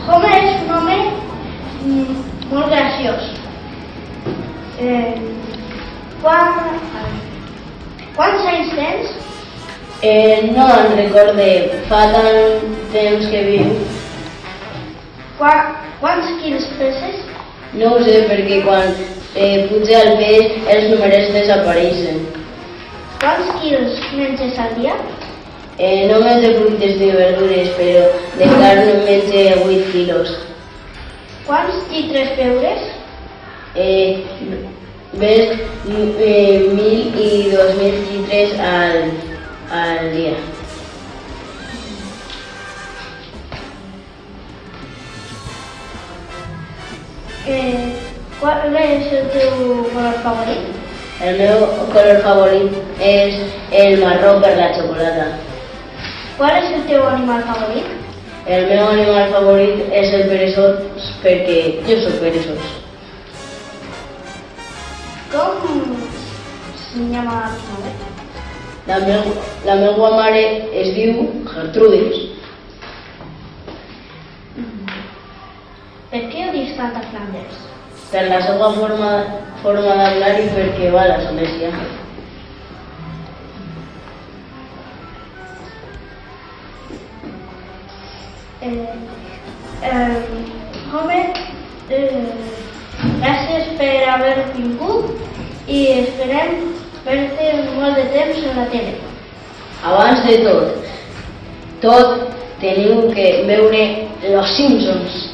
Homer és un home molt graciós. Quants anys tens? No me'n recorde, fa tant temps que viu. Quants quilos peses? No ho sé perquè quan puja al peix els números desapareixen. Quants quilos menges al dia? No menjo fruites ni verdures, però de carn menjo 8 quilos. Quants llitres beures? Ves 1.000 i 2.000 llitres al dia. Qual és el teu color favorit? El meu color favorit és el marró per la xocolata. Qual és el teu animal favorit? El meu animal favorit és el peresós perquè jo soc peresós. Com se llama tu mare? La meva mare es diu Gertrudis. Per què odies tant a Flanders? Per la seva forma d'hablar i perquè va a l'església. Homer, gràcies per haver vingut i esperem fer-te molt de temps a la tele. Abans de tot teniu que veure Los Simpsons.